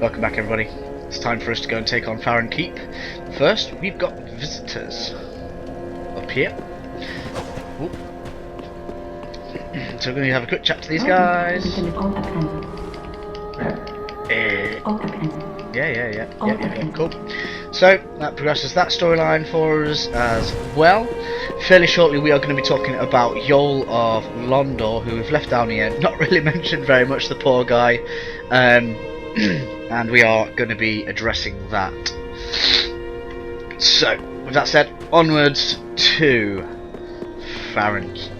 Welcome back, everybody. It's time for us to go and take on Farron Keep. First, we've got visitors up here. Ooh. So we're going to have a quick chat to these guys. Yeah, cool. So that progresses that storyline for us as well. Fairly shortly we are going to be talking about Yol of Londor, who we've left down here, not really mentioned very much, the poor guy, and we are going to be addressing that. So, with that said, onwards to Farron Keep.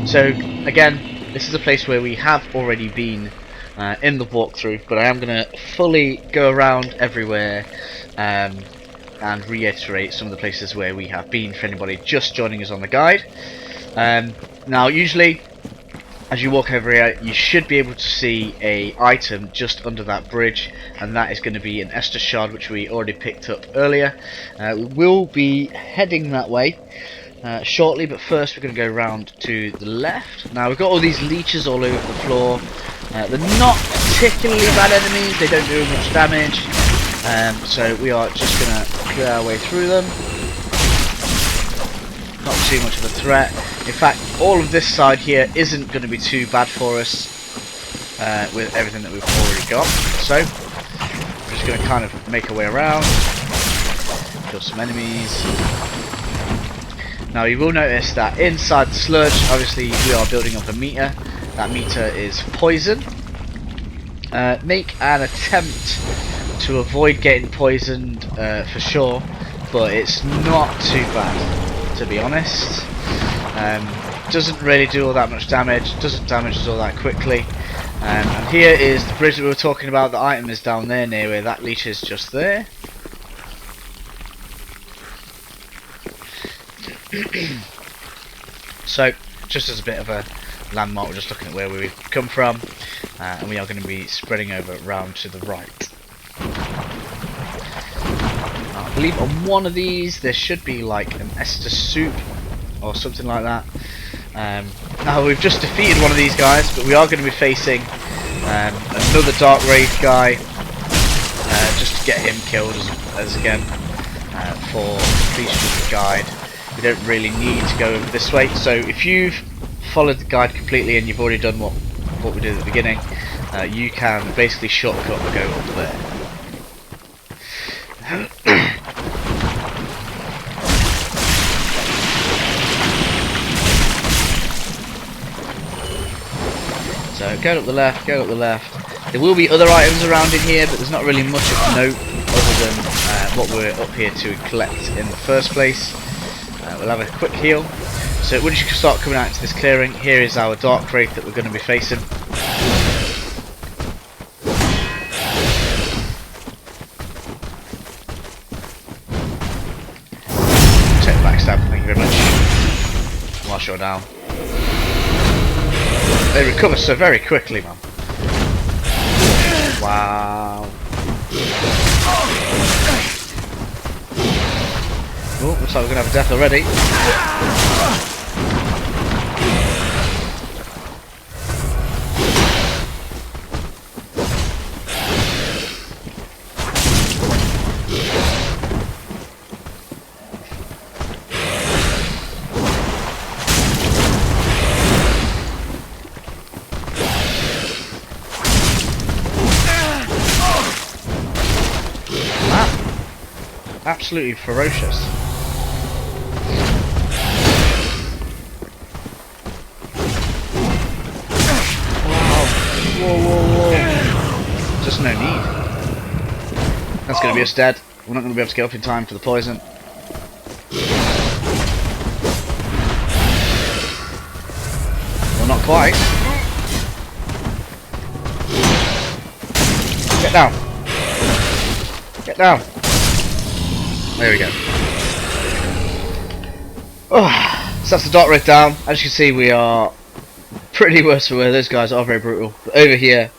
So again, this is a place where we have already been in the walkthrough, but I am going to fully go around everywhere and reiterate some of the places where we have been for anybody just joining us on the guide. Now usually as you walk over here you should be able to see a item just under that bridge, and that is going to be an Estus shard, which we already picked up earlier. We will be heading that way shortly, but first we're going to go around to the left. Now we've got all these leeches all over the floor. They're not particularly bad enemies, they don't do much damage, so we are just going to clear our way through them. Not too much of a threat. In fact, all of this side here isn't going to be too bad for us with everything that we've already got. So we're just going to kind of make our way around, kill some enemies. Now you will notice that inside the sludge, obviously we are building up a meter. That meter is poison. Make an attempt to avoid getting poisoned for sure, but it's not too bad, to be honest. Doesn't really do all that much damage, doesn't damage us all that quickly. And here is the bridge that we were talking about. The item is down there near where that leech is, just there. So, just as a bit of a landmark, we're just looking at where we've come from, and we are going to be spreading over round to the right. I believe on one of these there should be like an Estus soup or something like that. Now we've just defeated one of these guys, but we are going to be facing another Dark Wraith guy, just to get him killed as again for completion of the guide. We don't really need to go over this way, so if you've followed the guide completely and you've already done what we did at the beginning, you can basically shortcut and go up there. So go up the left, go up the left. There will be other items around in here, but there's not really much of note other than what we're up here to collect in the first place. We'll have a quick heal. So once you start coming out into this clearing, here is our Dark Wraith that we're going to be facing. Check the backstab, thank you very much. Whilst you're down. They recover so very quickly, man. Wow. Oh, looks like we're going to have a death already. Wow. Absolutely ferocious. Whoa. Just no need. That's going to be us dead. We're not going to be able to get up in time for the poison. Well, not quite. Get down. Get down. There we go. Oh, so that's the Dark Wraith down. As you can see, we are pretty worse for wear. Those guys are very brutal. But over here,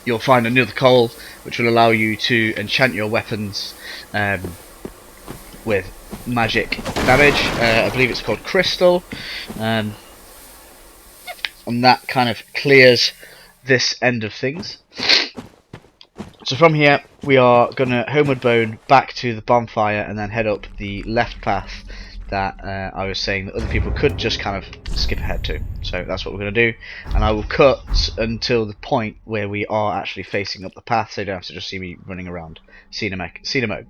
you'll find another coal, which will allow you to enchant your weapons with magic damage. I believe it's called crystal, and that kind of clears this end of things. So from here we are going to homeward bone back to the bonfire and then head up the left path that I was saying that other people could just kind of skip ahead to. So that's what we're going to do, and I will cut until the point where we are actually facing up the path, so you don't have to just see me running around. Cinemo.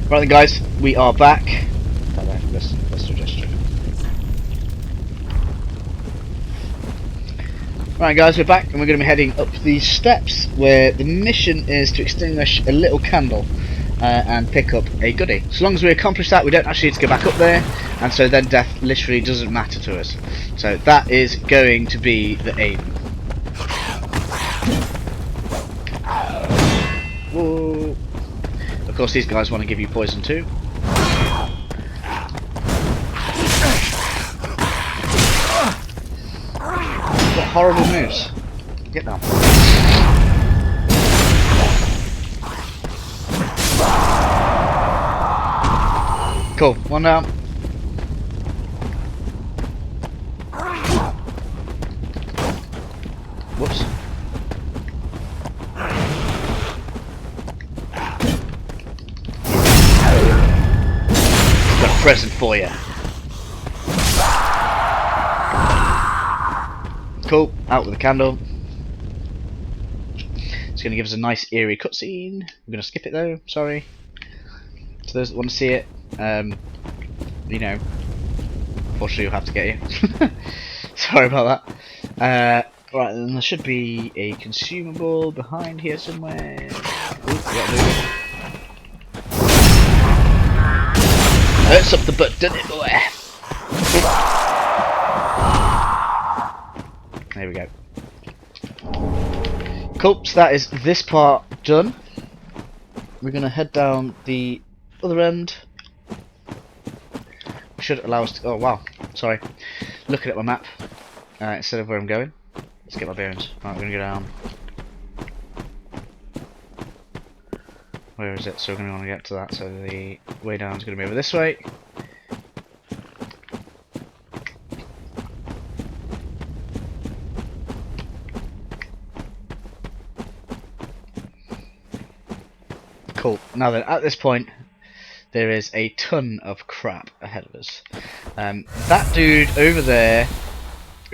Right then guys, we are back. Let's suggest it. Right guys, we're back and we're going to be heading up these steps where the mission is to extinguish a little candle and pick up a goodie. So long as we accomplish that, we don't actually need to go back up there, and so then death literally doesn't matter to us. So that is going to be the aim. Whoa. Of course these guys want to give you poison too. What horrible moves. Get down. Cool, one down. Whoops. Got a present for you. Cool, out with the candle. It's going to give us a nice eerie cutscene. I'm going to skip it though, sorry. To those that want to see it, you know, unfortunately you'll have to get you. Sorry about that. Right, then there should be a consumable behind here somewhere. Hurts up the butt, doesn't it, boy? There we go. Cool, so that is this part done. We're going to head down the other end. Should allow us to... Oh, wow. Sorry. Looking at my map instead of where I'm going. Let's get my bearings. Right, we're going to go down. Where is it? So we're going to want to get to that. So the way down is going to be over this way. Cool. Now then, at this point, there is a ton of crap ahead of us. That dude over there,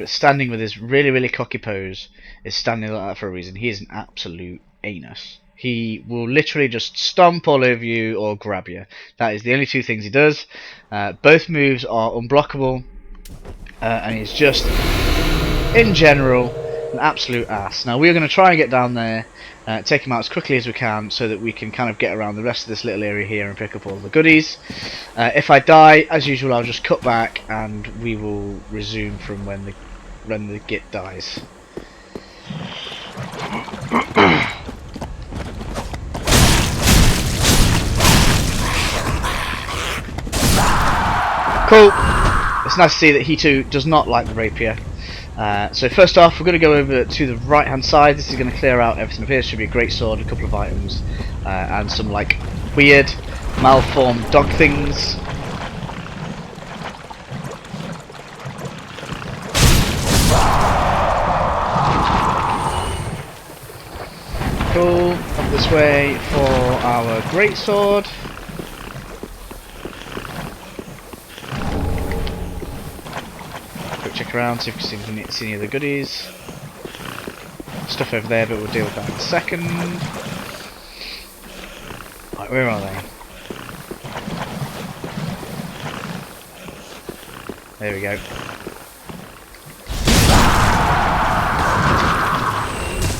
standing with his really cocky pose, is standing like that for a reason. He is an absolute anus. He will literally just stomp all over you or grab you. That is the only two things he does. Both moves are unblockable, and he's just, in general, an absolute ass. Now we're going to try and get down there, take him out as quickly as we can so that we can kind of get around the rest of this little area here and pick up all the goodies. If I die, as usual, I'll just cut back and we will resume from when the git dies. Cool. It's nice to see that he too does not like the rapier. So first off, we're going to go over to the right hand side. This is going to clear out everything up here. Should be a great sword, a couple of items, and some like weird malformed dog things. this way for our greatsword. Quick check around, see if we can see any of the goodies. Stuff over there, but we'll deal with that in a second. Right, where are they? There we go.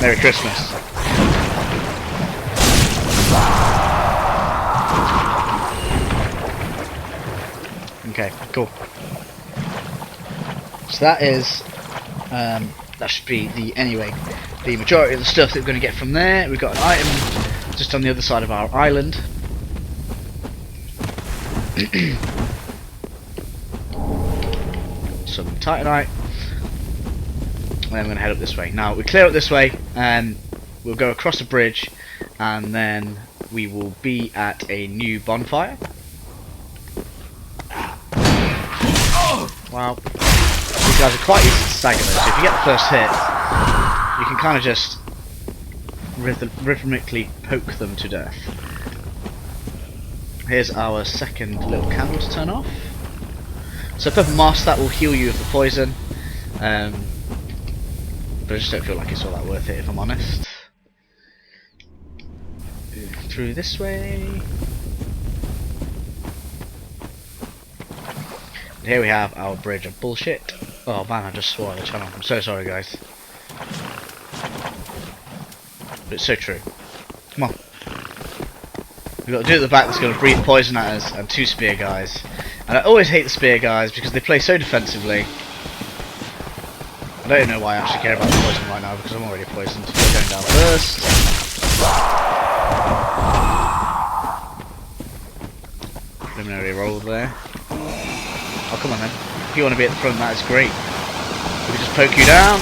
Merry Christmas. Okay, cool. So that is, that should be the majority of the stuff that we're going to get from there. We've got an item just on the other side of our island. Some titanite. And then I'm going to head up this way. Now we clear up this way and we'll go across a bridge and then we will be at a new bonfire. Wow. These guys are quite easy to stagger though, so if you get the first hit, you can kind of just rhythmically poke them to death. Here's our second little candle to turn off. So purple moss, that will heal you of the poison. But I just don't feel like it's all that worth it, if I'm honest. Through this way. And here we have our bridge of bullshit. Oh man, I just swore on the channel. I'm so sorry, guys. But it's so true. Come on. We've got to do it at the back that's going to breathe poison at us, and 2 spear guys. And I always hate the spear guys because they play so defensively. I don't know why I actually care about the poison right now because I'm already poisoned. Going down first. Preliminary roll there. Oh, come on then. If you want to be at the front, that is great. We can just poke you down.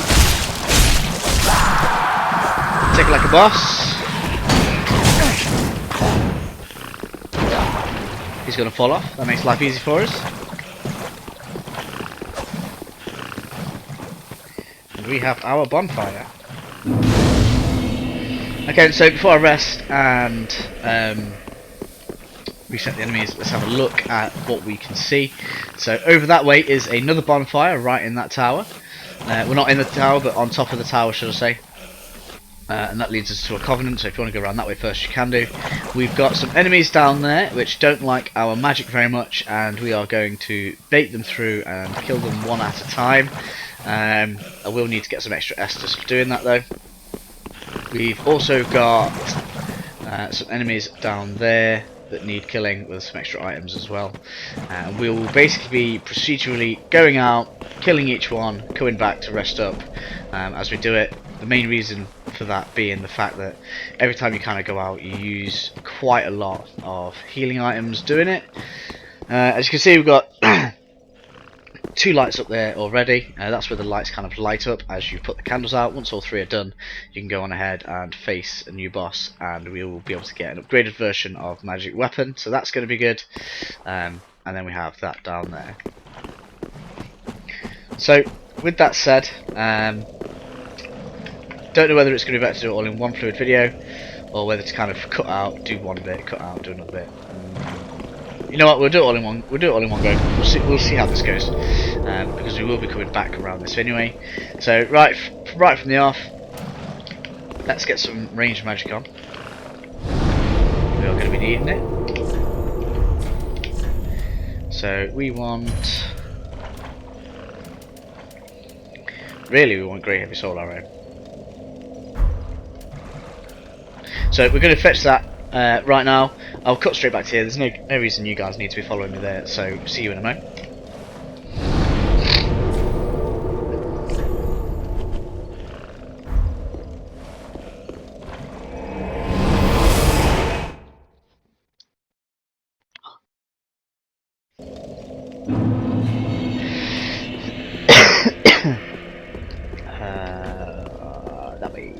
Take it like a boss. He's going to fall off. That makes life easy for us. And we have our bonfire. Okay, so before I rest and reset the enemies, let's have a look at what we can see. So over that way is another bonfire right in that tower. We're not in the tower, but on top of the tower, should I say. And that leads us to a covenant, so if you want to go around that way first, you can do. We've got some enemies down there which don't like our magic very much, and we are going to bait them through and kill them one at a time. I will need to get some extra Estus for doing that though. We've also got some enemies down there that need killing with some extra items as well. And we will basically be procedurally going out, killing each one, coming back to rest up as we do it. The main reason for that being the fact that every time you kind of go out, you use quite a lot of healing items doing it. As you can see, we've got 2 lights up there already. That's where the lights kind of light up as you put the candles out. Once all 3 are done, you can go on ahead and face a new boss, and we will be able to get an upgraded version of magic weapon, so that's going to be good. And then we have that down there. So with that said, don't know whether it's going to be better to do it all in one fluid video, or whether to kind of cut out, do one bit, cut out, do another bit. You know what? We'll do it all in one. We'll do it all in one go. We'll see how this goes, because we will be coming back around this anyway. So right from the off, let's get some ranged magic on. We are going to be needing it. So we want. Really, we want grey heavy soul arrow. So we're going to fetch that right now. I'll cut straight back to here. There's no reason you guys need to be following me there. So see you in a moment. That way.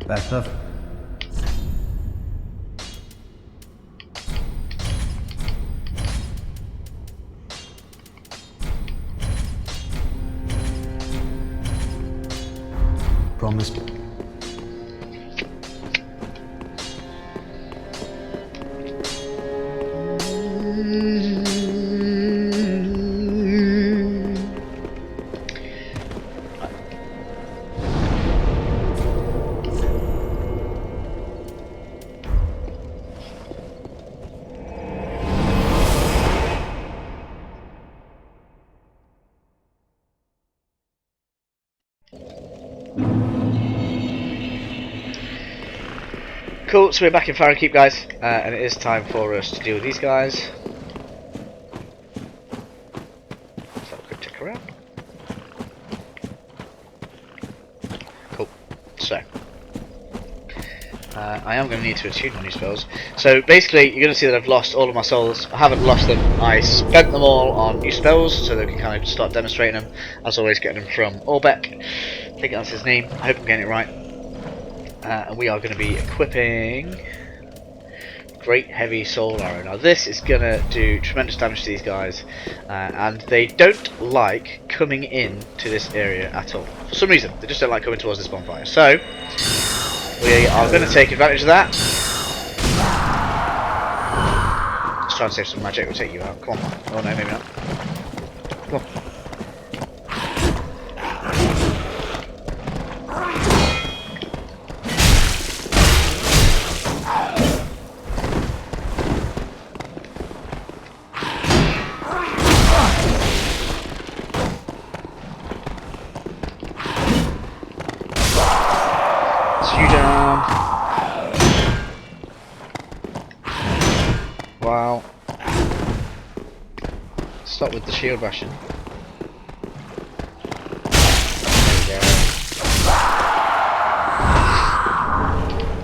Bad stuff. promise. Cool, so we're back in Farron Keep, guys, and it is time for us to deal with these guys. Let's have a quick check around. Cool, so I am going to need to attune my new spells. So basically, you're going to see that I've lost all of my souls. I haven't lost them, I spent them all on new spells, so they can kind of start demonstrating them. As always, getting them from Orbeck. I think that's his name, I hope I'm getting it right. And we are going to be equipping Great Heavy Soul Arrow. Now this is going to do tremendous damage to these guys, and they don't like coming in to this area at all. For some reason, they just don't like coming towards this bonfire. So, we are going to take advantage of that. Let's try and save some magic, we'll take you out. Come on. Oh no, maybe not. Come on. You down. Wow. Stop with the shield bashing. There we go.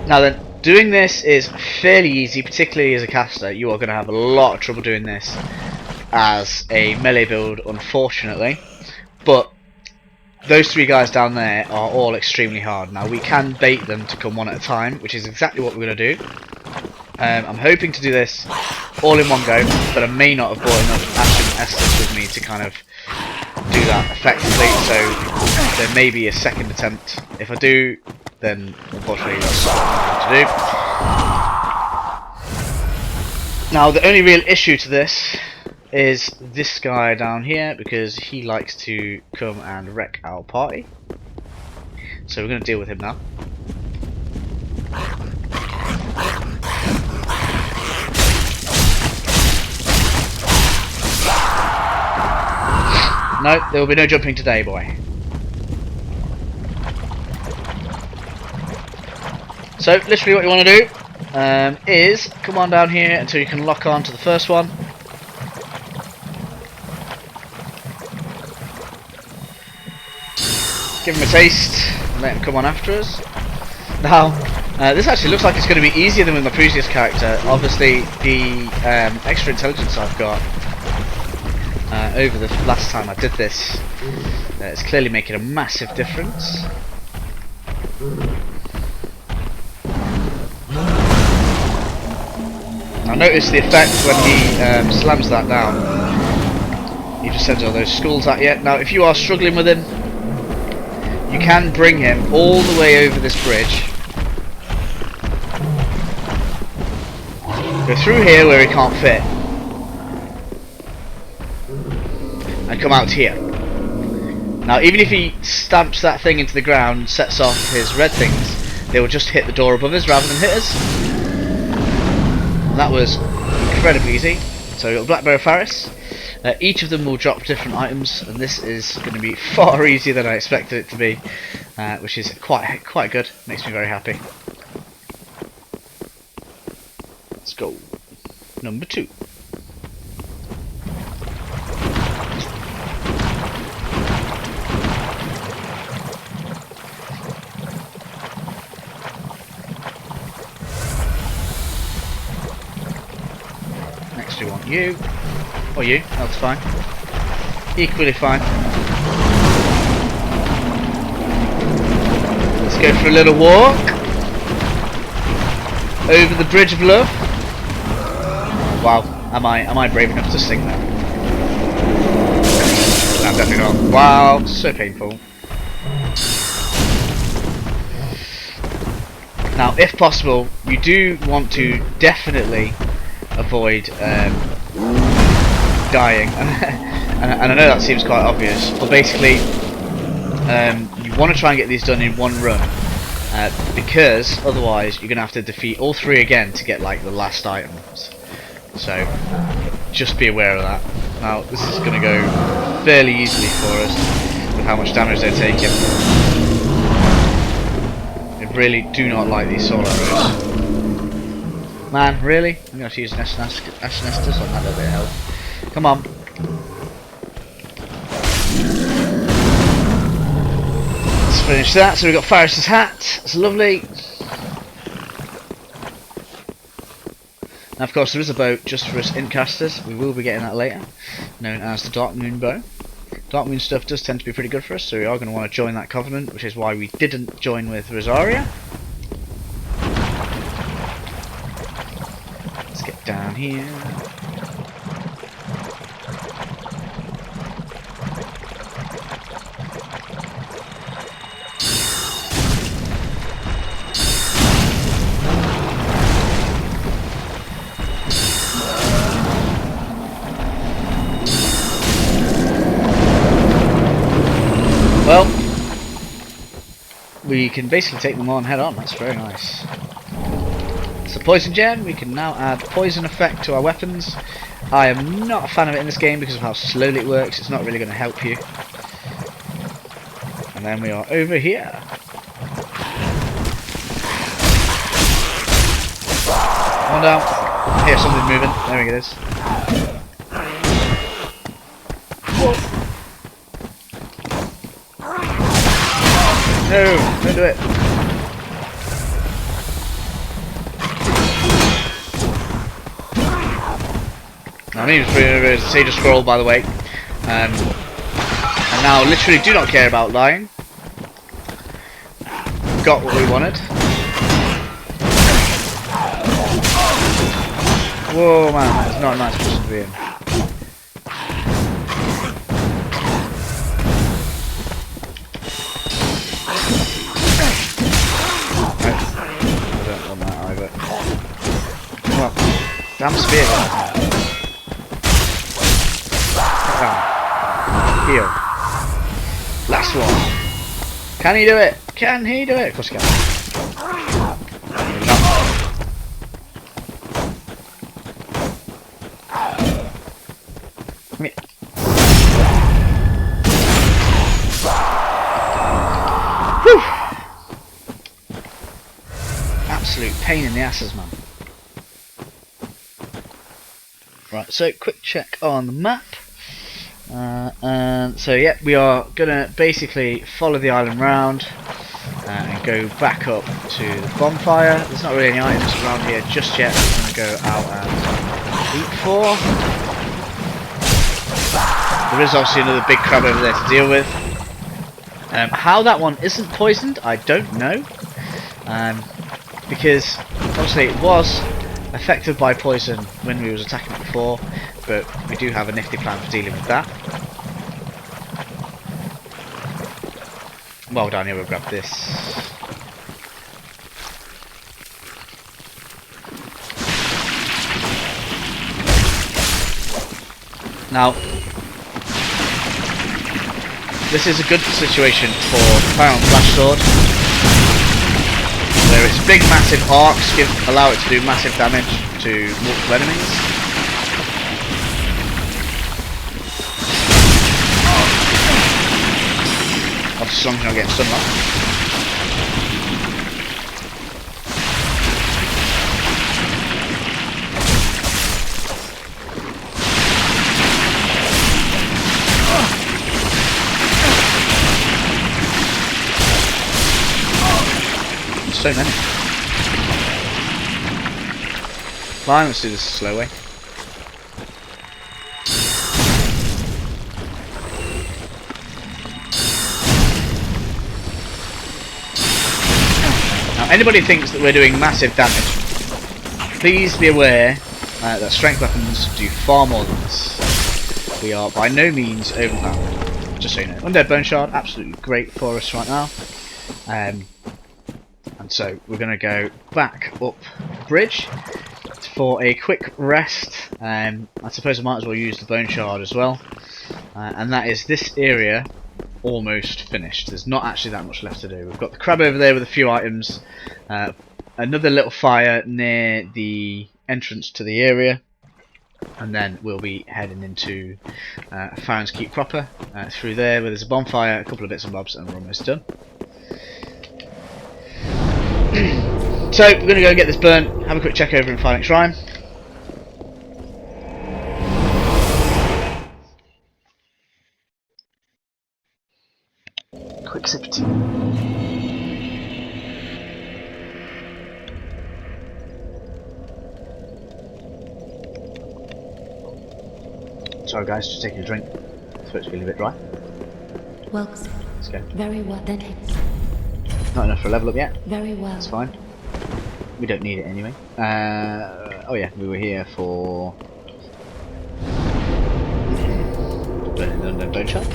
Now then, doing this is fairly easy, particularly as a caster. You are going to have a lot of trouble doing this as a melee build, unfortunately. But those three guys down there are all extremely hard. Now we can bait them to come one at a time, which is exactly what we're going to do. I'm hoping to do this all in one go, but I may not have brought enough Ashen Estus with me to kind of do that effectively, so there may be a second attempt. If I do, then unfortunately that's what I'm going to do. Now the only real issue to this is this guy down here, because he likes to come and wreck our party. So we're going to deal with him now. No, there will be no jumping today, boy. So literally what you want to do is come on down here until you can lock on to the first one. Give him a taste and let him come on after us. Now, this actually looks like it's going to be easier than with my previous character. Obviously, the extra intelligence I've got over the last time I did this, it's clearly making a massive difference. Now notice the effect when he slams that down. He just sends all those skulls at you. Now if you are struggling with him, you can bring him all the way over this bridge. Go through here where he can't fit. And come out here. Now even if he stamps that thing into the ground and sets off his red things, they will just hit the door above us rather than hit us. And that was incredibly easy. So we've got Black Bear Faris. Each of them will drop different items, and this is going to be far easier than I expected it to be, which is quite good. Makes me very happy. Let's go. Number 2. Next we want you. Or you, that's fine. Equally fine. Let's go for a little walk over the Bridge of Love. Wow, am I brave enough to sing that? I'm definitely not. Wow, so painful. Now, if possible, you do want to definitely avoid dying. And I know that seems quite obvious, but basically you want to try and get these done in one run, because otherwise you're going to have to defeat all three again to get like the last items. So just be aware of that. Now this is going to go fairly easily for us with how much damage they're taking. I really do not like these soul arrows. Man, really? I'm going to have to use an Esnestus on that little bit of health. Come on. Let's finish that. So we've got Faris's hat. It's lovely. Now, of course, there is a bow just for us Incasters. We will be getting that later, known as the Dark Moon bow. Dark Moon stuff does tend to be pretty good for us, so we are going to want to join that covenant, which is why we didn't join with Rosaria. Let's get down here. Well, we can basically take them on head on. That's very nice. It's a poison gem. We can now add poison effect to our weapons. I am not a fan of it in this game because of how slowly it works. It's not really going to help you. And then we are over here. Come on down. I hear something moving. There it is. Whoa. No, don't do it. My name is Sage Scroll, by the way. And now, literally, do not care about lying. Got what we wanted. Whoa, man, that's not a nice position to be in. Damn spear. Heal. Last one. Can he do it? Can he do it? Of course he can. Come here. Whew. Absolute pain in the asses, man. Right, so quick check on the map. And so yeah, we are gonna basically follow the island round and go back up to the bonfire. There's not really any items around here just yet. I'm gonna go out and loot for. There is obviously another big crab over there to deal with. How that one isn't poisoned, I don't know. Because obviously it was affected by poison when we was attacking it before, but we do have a nifty plan for dealing with that. Well, down here we'll grab this. Now, this is a good situation for Farron Flash Sword. Where its big massive arcs allow it to do massive damage to multiple enemies. Obviously, as long as you're not getting sunlight. So many. Fine, let's do this the slow way. Now, anybody thinks that we're doing massive damage, please be aware that strength weapons do far more than this. We are by no means overpowered. Just so you know. Undead Bone Shard, absolutely great for us right now. And so we're going to go back up the bridge for a quick rest. I suppose I might as well use the bone shard as well. And that is this area almost finished. There's not actually that much left to do. We've got the crab over there with a few items. Another little fire near the entrance to the area. And then we'll be heading into Farron's Keep proper. Through there where there's a bonfire, a couple of bits and bobs, and we're almost done. So we're going to go and get this burnt, have a quick check over in Finalizing Shrine. Quick sip of tea. Sorry guys, just taking a drink. It's supposed to be a bit dry. Well, Let's go. very well then. Not enough for a level up yet. Very well. That's fine. We don't need it anyway. Oh yeah, we were here for burning the unknown bone shard.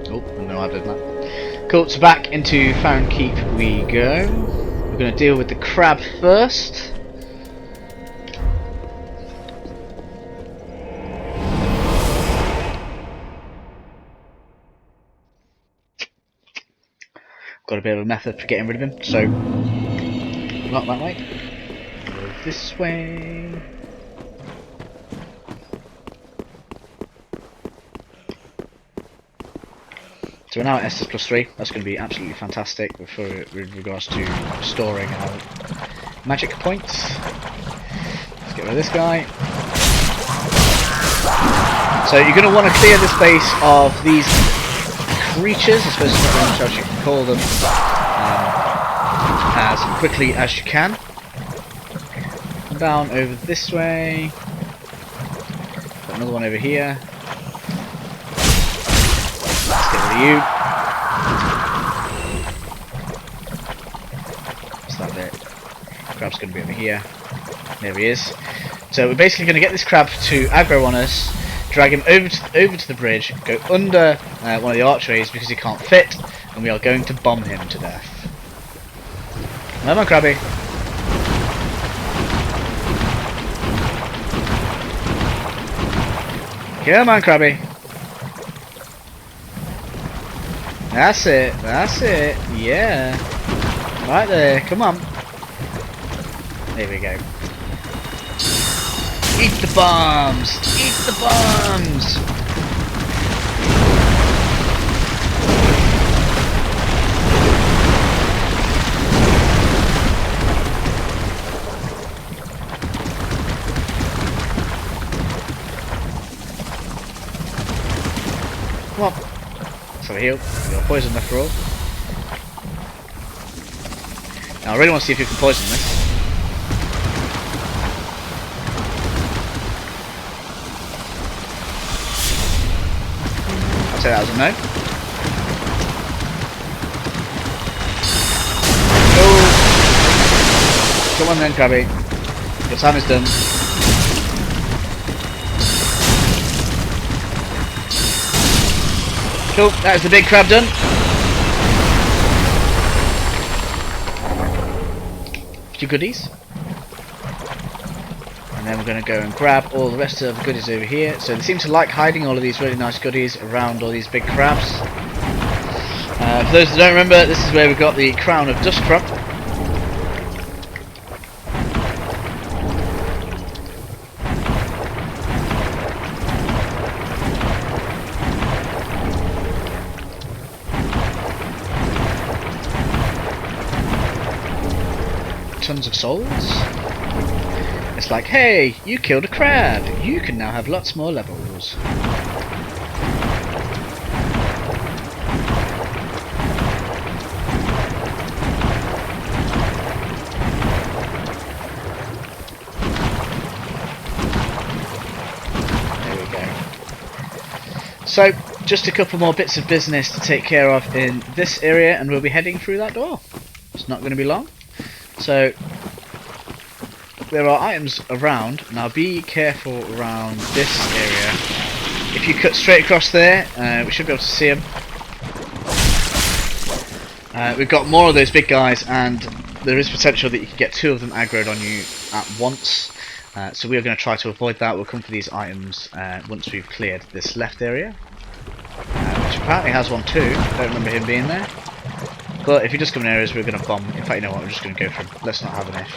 Oh, no, I did that. Cool. So back into Farron Keep we go. We're going to deal with the crab first. Got a bit of a method for getting rid of him, so not that way. Go this way. So we're now at Estes +3. That's going to be absolutely fantastic with regards to storing our magic points. Let's get rid of this guy. So you're going to want to clear the space of these creatures, I suppose that's how much else you can call them, as quickly as you can. Down over this way. Got another one over here. Let's get rid of you. What's that bit? Crab's going to be over here. There he is. So we're basically going to get this crab to aggro on us, drag him over to the bridge, go under one of the archways because he can't fit, and we are going to bomb him to death. Come on, Krabby. Come on, Krabby. That's it, that's it, yeah. Right there, come on. There we go. Eat the bombs! Eat the bombs! Come on. Let's have a heal. We've got poison after all. Now I really want to see if you can poison this. I'll say that as a no. Oh! Come on then, Krabby. Your time is done. Cool, that is the big crab done. A few goodies. And then we're going to go and grab all the rest of the goodies over here. So they seem to like hiding all of these really nice goodies around all these big crabs. For those that don't remember, this is where we got the crown of dust from. Tons of souls. It's like, hey, you killed a crab. You can now have lots more levels. There we go. So, just a couple more bits of business to take care of in this area, and we'll be heading through that door. It's not going to be long. So there are items around. Now be careful around this area. If you cut straight across there, we should be able to see them. We've got more of those big guys, and there is potential that you can get 2 of them aggroed on you at once. So we are going to try to avoid that. We'll come for these items once we've cleared this left area, which apparently has one too. Don't remember him being there. But if he does come in areas, we're going to bomb. In fact, you know what? We're just going to go for him. Let's not have an if.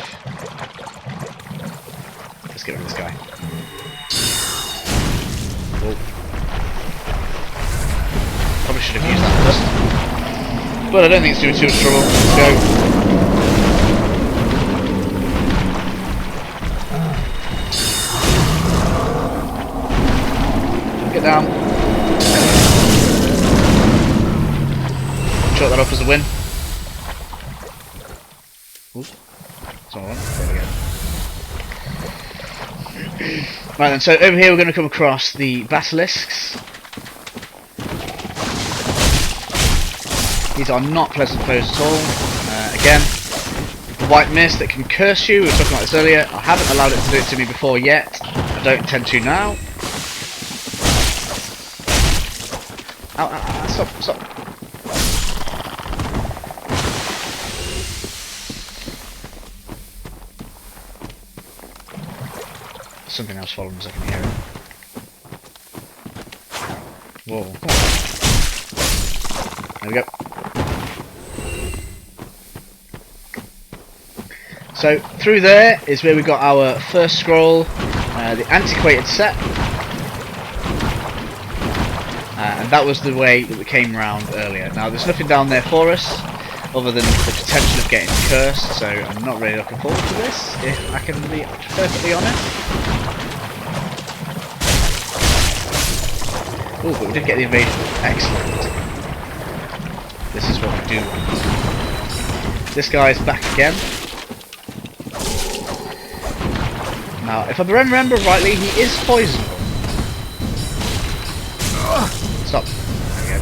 Let's get rid of this guy. Oh. Probably should have used that first. But I don't think it's doing too much trouble. Let's go. Get down. Chalk that up as a win. Ooh. That's what I want. There we go. Right then, so over here we're going to come across the basilisks. These are not pleasant foes at all. Again, the white mist that can curse you. We were talking about this earlier. I haven't allowed it to do it to me before yet. I don't intend to now. Ow, ow, ow, stop, stop. Something else following us, I can hear it. Whoa, come on. There we go. So, through there is where we got our first scroll, the antiquated set. And that was the way that we came around earlier. Now, there's nothing down there for us, other than the potential of getting cursed, so I'm not really looking forward to this, if I can be perfectly honest. Oh, but we did get the invasion. Excellent. This is what we do. This guy's back again. Now, if I remember rightly, he is poisonable. Stop. There we go.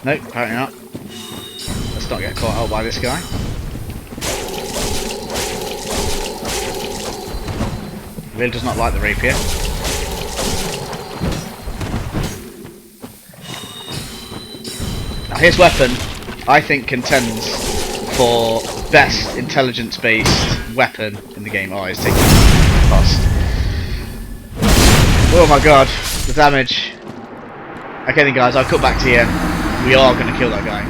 Nope, apparently not. Let's not get caught out by this guy. He really does not like the rapier. Now his weapon, I think, contends for best intelligence-based weapon in the game. Oh, he's taking fast. Oh my god, the damage. Okay then guys, I'll cut back to you. We are going to kill that guy.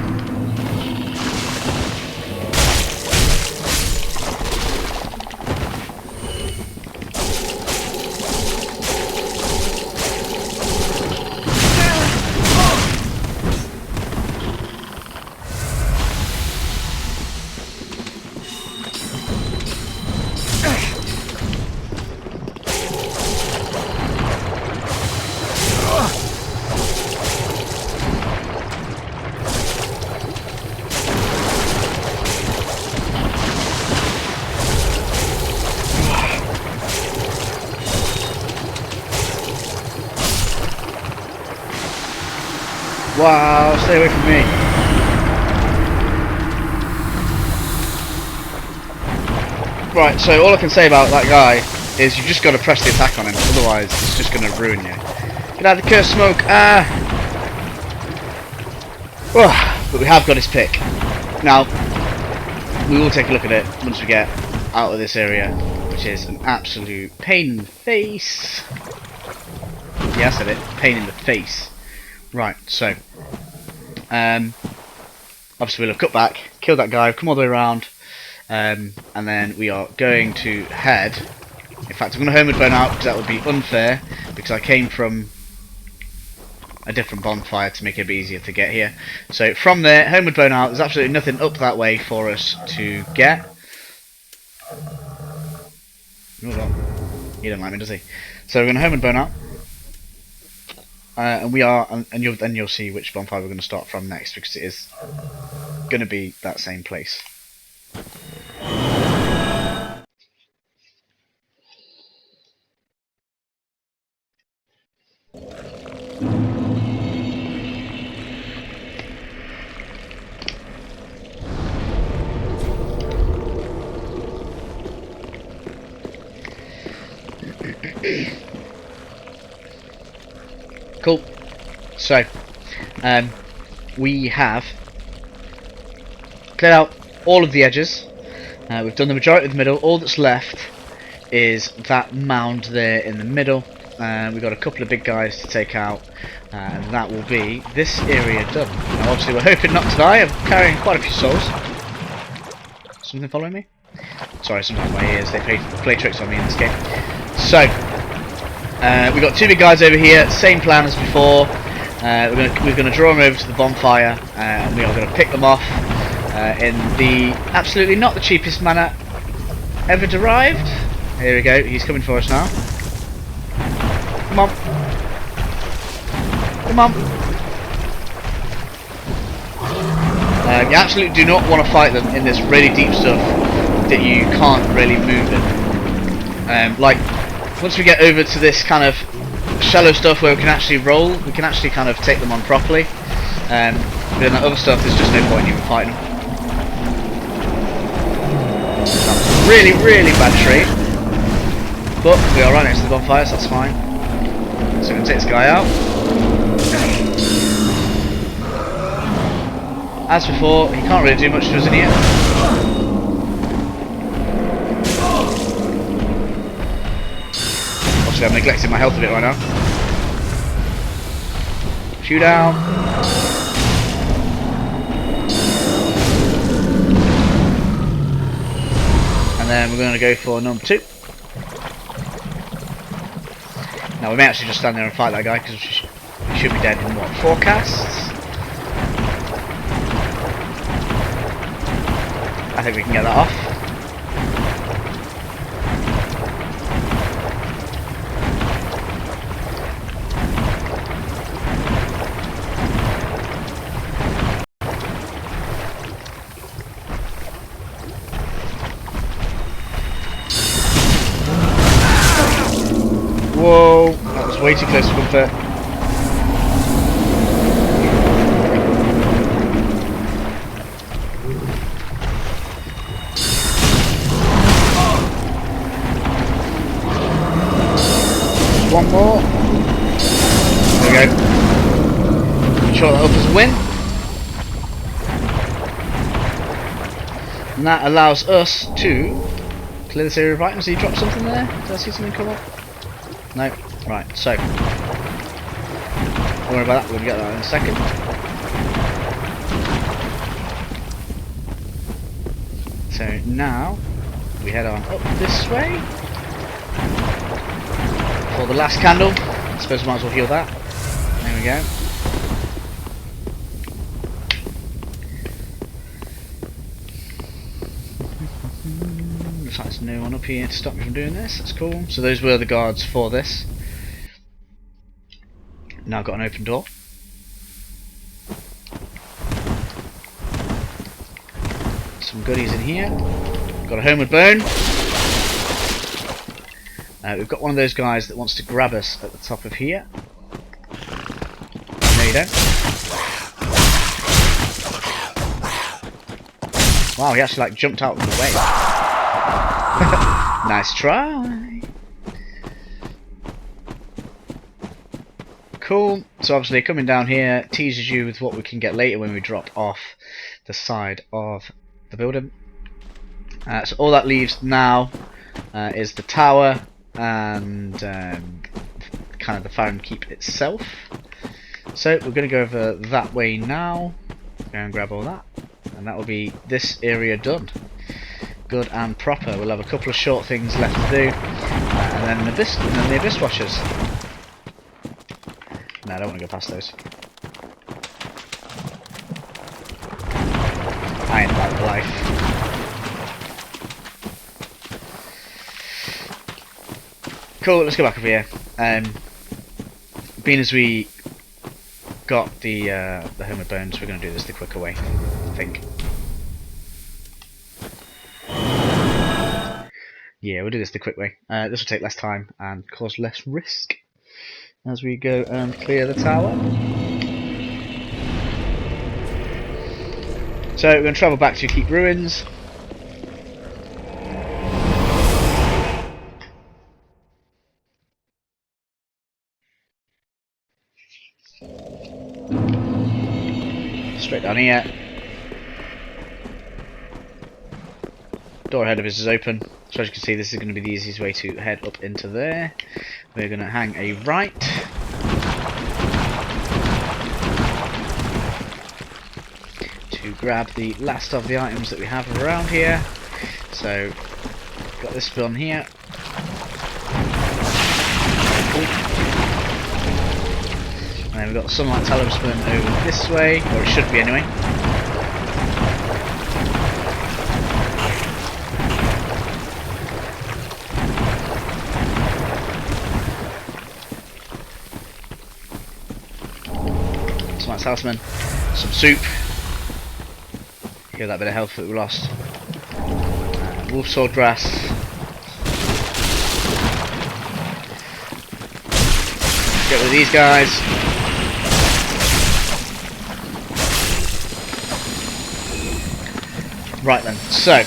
Wow, stay away from me. Right, so all I can say about that guy is you've just got to press the attack on him, otherwise it's just going to ruin you. Get out of the cursed smoke! Ah! Oh, but we have got his pick. Now, we will take a look at it once we get out of this area, which is an absolute pain in the face. Yeah, I said it. Pain in the face. Right, so obviously we'll have cut back, killed that guy, come all the way around, and then we are going to head. In fact, I'm going to homeward burn out because that would be unfair, because I came from a different bonfire to make it a bit easier to get here. So from there, homeward burn out. There's absolutely nothing up that way for us to get. Hold on. He don't like me, does he? So we're going to homeward burn out. And we are, and you'll see which bonfire we're going to start from next, because it is going to be that same place. Cool. So, we have cleared out all of the edges. We've done the majority of the middle. All that's left is that mound there in the middle. We've got a couple of big guys to take out, and that will be this area done. Now obviously we're hoping not to die. I'm carrying quite a few souls. Something following me? Sorry, sometimes my ears, they play tricks on me in this game. So, we've got two big guys over here, same plan as before. We're gonna draw them over to the bonfire, and we are going to pick them off in the absolutely not the cheapest manner ever derived. Here we go, he's coming for us now. Come on. Come on. You absolutely do not want to fight them in this really deep stuff that you can't really move in. Like, once we get over to this kind of shallow stuff where we can actually roll, we can actually kind of take them on properly. But in that other stuff, there's just no point in even fighting them. That was a really, really bad trade. But we are right next to the bonfire, so that's fine. So we're going to take this guy out. As before, he can't really do much to us in here. Obviously I'm neglecting my health a bit right now. Shoot down. And then we're going to go for number 2. Now we may actually just stand there and fight that guy because we should be dead in what, 4 casts? I think we can get that off. Whoa, that was way too close to comfort. One more. There we go. Sure that helps us win. And that allows us to clear this area of items. Did he drop something there? Did I see something come up? No. Right, so. Don't worry about that, we'll get that in a second. So now we head on up this way. For the last candle, I suppose we might as well heal that. There we go. Looks like there's no one up here to stop me from doing this. That's cool. So those were the guards for this. Now I've got an open door. Some goodies in here. Got a homeward bone. We've got one of those guys that wants to grab us at the top of here. No, you don't. Wow, he actually like jumped out of the way. Nice try. Cool. So obviously coming down here teases you with what we can get later when we drop off the side of the building. So all that leaves now is the tower and kind of the Farron Keep itself. So we're going to go over that way now. Go and grab all that, and that will be this area done. Good and proper. We'll have a couple of short things left to do, and then the abyss washers. No, I don't want to go past those. I ain't about the life. Cool, let's go back over here. Being as we got the homeward bones, we're going to do this the quicker way, I think. Yeah, we'll do this the quick way. This will take less time and cause less risk as we go and clear the tower. So we're going to travel back to Keep Ruins. Straight down here. Door ahead of us is open. So as you can see, this is going to be the easiest way to head up into there. We're going to hang a right. To grab the last of the items that we have around here. So, got this one here. And then we've got the sunlight talisman over this way, or it should be anyway. Sunlight talisman, some soup. Heal that bit of health that we lost. Wolf sword grass. Get rid of these guys. Right then, so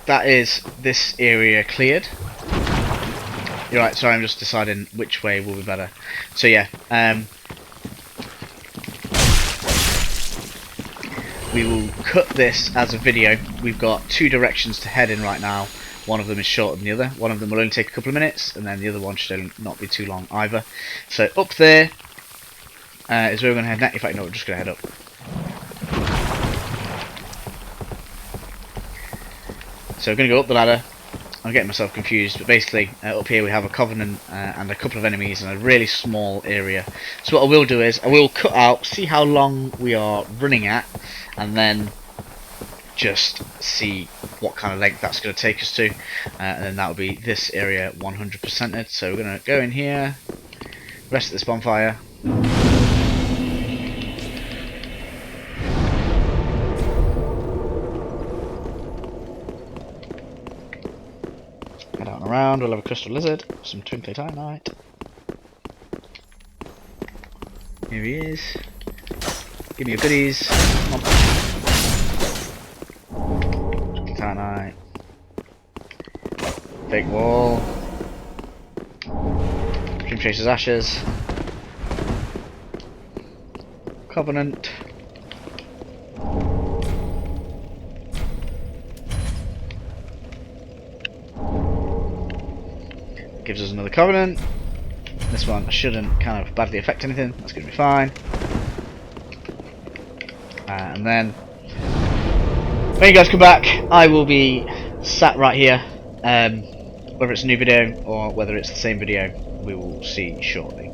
that is this area cleared. You're right, sorry, I'm just deciding which way will be better. So yeah, we will cut this as a video. We've got two directions to head in right now. One of them is shorter than the other. One of them will only take a couple of minutes, and then the other one should not be too long either. So up there is where we're going to head next. In fact, no, we're just going to head up. So we're going to go up the ladder. I'm getting myself confused, but basically up here we have a covenant and a couple of enemies in a really small area. So what I will do is I will cut out, see how long we are running at, and then just see what kind of length that's going to take us to, and then that will be this area 100%ed. So we're going to go in here, rest at this bonfire. Head out and around, we'll have a crystal lizard, some twinkly titanite. Here he is. Give me your goodies. Come on. Twinkly titanite. Fake wall. Dream Chaser's ashes. Covenant. Gives us another covenant. This one shouldn't kind of badly affect anything. That's going to be fine. And then when you guys come back, I will be sat right here. Whether it's a new video or whether it's the same video, we will see shortly.